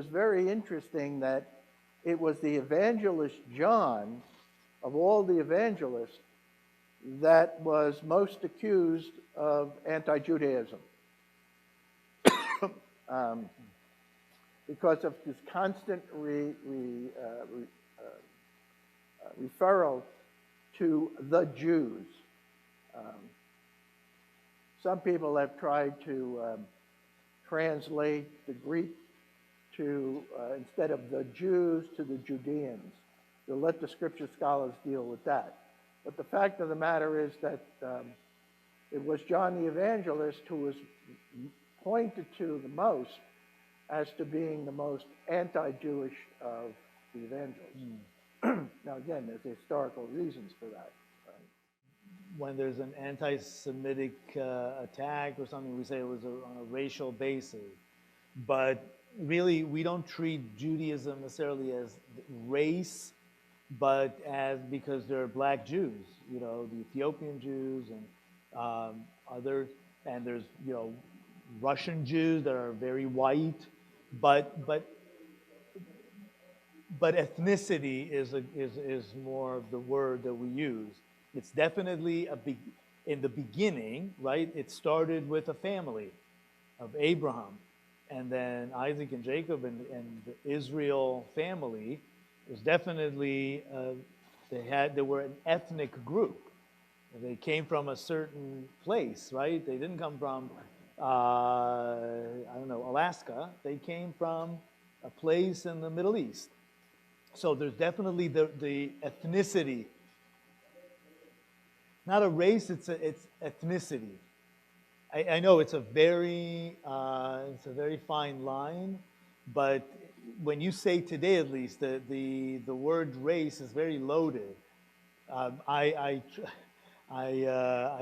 was very interesting that it was the evangelist John, of all the evangelists, that was most accused of anti-Judaism. Because of this constant referral to the Jews. Some people have tried to translate the Greek to, instead of the Jews, to the Judeans. You'll let the scripture scholars deal with that. But the fact of the matter is that it was John the Evangelist who was pointed to the most as to being the most anti-Jewish of the evangelists. Now again, there's historical reasons for that. When there's an anti-Semitic attack or something, we say it was on a racial basis. But really, we don't treat Judaism necessarily as race, but as because they're black Jews, you know, the Ethiopian Jews and other, and there's, you know, Russian Jews that are very white, but ethnicity is more of the word that we use. It's definitely in the beginning, right? It started with a family of Abraham, and then Isaac and Jacob and the Israel family was definitely they were an ethnic group. They came from a certain place, right? They didn't come from I don't know, Alaska. They came from a place in the Middle East. So there's definitely the ethnicity. Not a race, it's ethnicity. I know it's a very fine line, but when you say today, at least, the word race is very loaded. I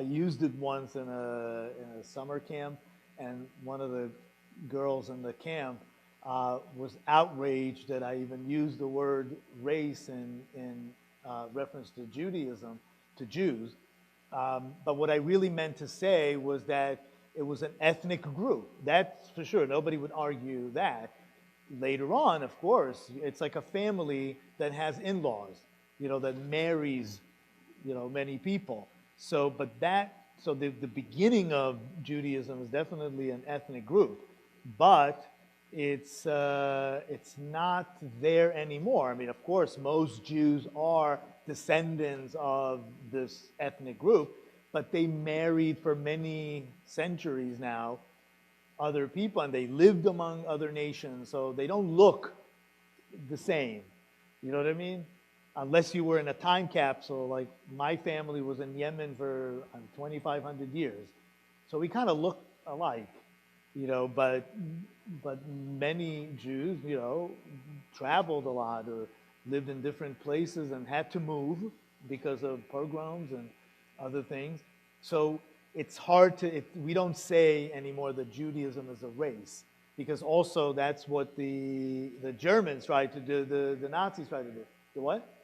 used it once in a summer camp, and one of the girls in the camp was outraged that I even used the word race in reference to Judaism, to Jews. But what I really meant to say was that it was an ethnic group. That's for sure. Nobody would argue that. Later on, of course, it's like a family that has in-laws, you know, that marries, you know, many people. So the beginning of Judaism is definitely an ethnic group, but it's not there anymore. I mean, of course, most Jews are descendants of this ethnic group, but they married for many centuries now other people, and they lived among other nations, so they don't look the same. You know what I mean? Unless you were in a time capsule, like my family was in Yemen for 2,500 years. So we kind of look alike, you know, but many Jews, you know, traveled a lot or lived in different places and had to move because of pogroms and other things. So it's hard to, we don't say anymore that Judaism is a race, because also that's what the Germans tried to do, the Nazis tried to do. The what?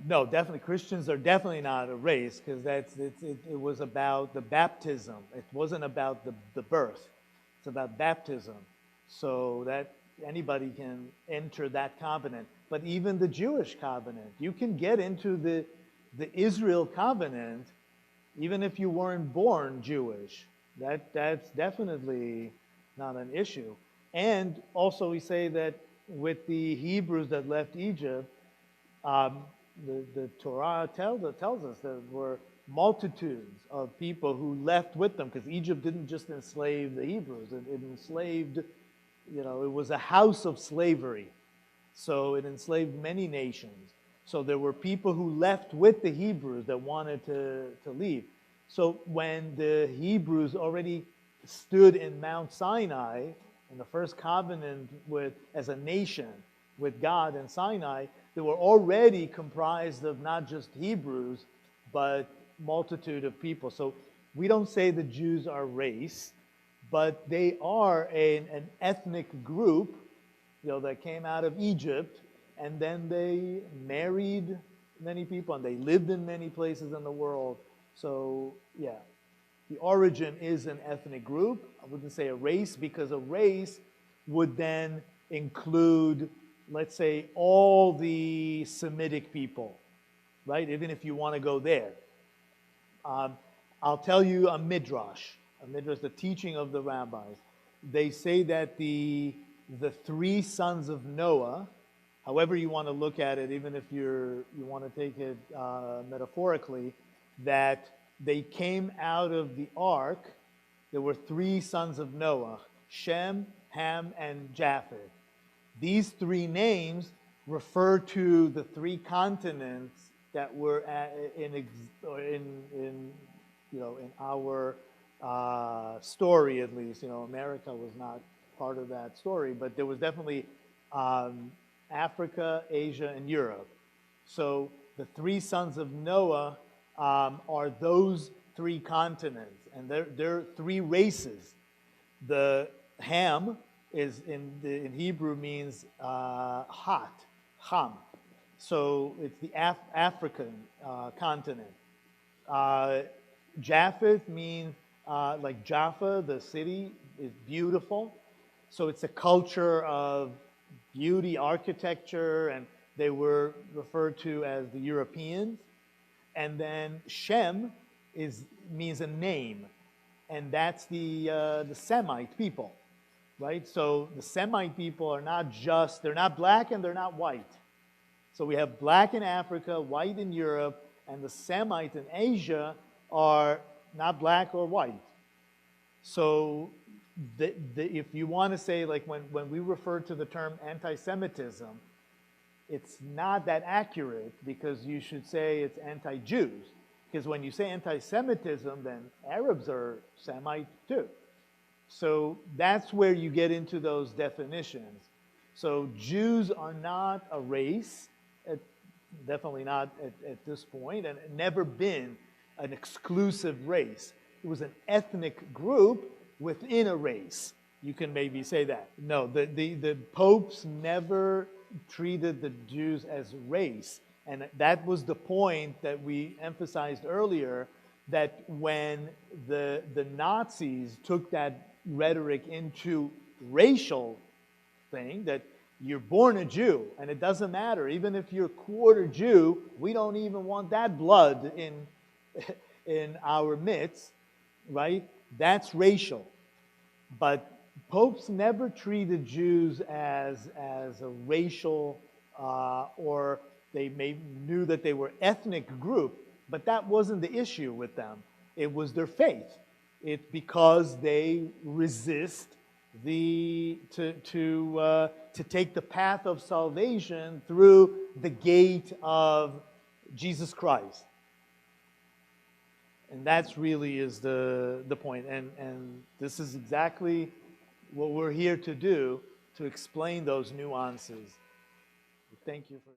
No, definitely Christians are definitely not a race, because it was about the baptism. It wasn't about the birth. It's about baptism. So that anybody can enter that covenant. But even the Jewish covenant, you can get into the Israel covenant even if you weren't born Jewish. That's definitely not an issue. And also we say that with the Hebrews that left Egypt, the Torah tells us there were multitudes of people who left with them, because Egypt didn't just enslave the Hebrews, it enslaved, you know, it was a house of slavery. So it enslaved many nations. So there were people who left with the Hebrews that wanted to leave. So when the Hebrews already stood in Mount Sinai, in the first covenant as a nation with God in Sinai, they were already comprised of not just Hebrews, but multitude of people. So we don't say the Jews are race, but they are an ethnic group, you know, that came out of Egypt, and then they married many people, and they lived in many places in the world. So, yeah, the origin is an ethnic group. I wouldn't say a race, because a race would then include, let's say, all the Semitic people, right? Even if you want to go there. I'll tell you a midrash, the teaching of the rabbis. They say that the three sons of Noah, however you want to look at it, even if you want to take it metaphorically, that they came out of the ark. There were three sons of Noah, Shem, Ham, and Japheth. These three names refer to the three continents that were in our story, at least. America was not part of that story, but there was definitely Africa, Asia, and Europe. So the three sons of Noah are those three continents, and they're three races. The Ham is in Hebrew means hot, Ham. So it's the African continent. Japheth means like Jaffa, the city is beautiful. So it's a culture of beauty, architecture, and they were referred to as the Europeans. And then Shem means a name, and that's the Semite people, right? So the Semite people are they're not black and they're not white. So we have black in Africa, white in Europe, and the Semites in Asia are not black or white. So if you want to say, like when we refer to the term anti-Semitism, it's not that accurate, because you should say it's anti-Jews. Because when you say anti-Semitism, then Arabs are Semite too. So that's where you get into those definitions. So Jews are not a race, definitely not at this point, and never been an exclusive race. It was an ethnic group within a race. You can maybe say that. No, the popes never treated the Jews as race. And that was the point that we emphasized earlier, that when the Nazis took that rhetoric into racial thing, that you're born a Jew, and it doesn't matter. Even if you're quarter Jew, we don't even want that blood in our midst, right? That's racial. But popes never treated Jews as a racial, or they knew that they were ethnic group, but that wasn't the issue with them. It was their faith. It's because they resist to take the path of salvation through the gate of Jesus Christ. And that's really is the point. And this is exactly what we're here to do, to explain those nuances. Thank you for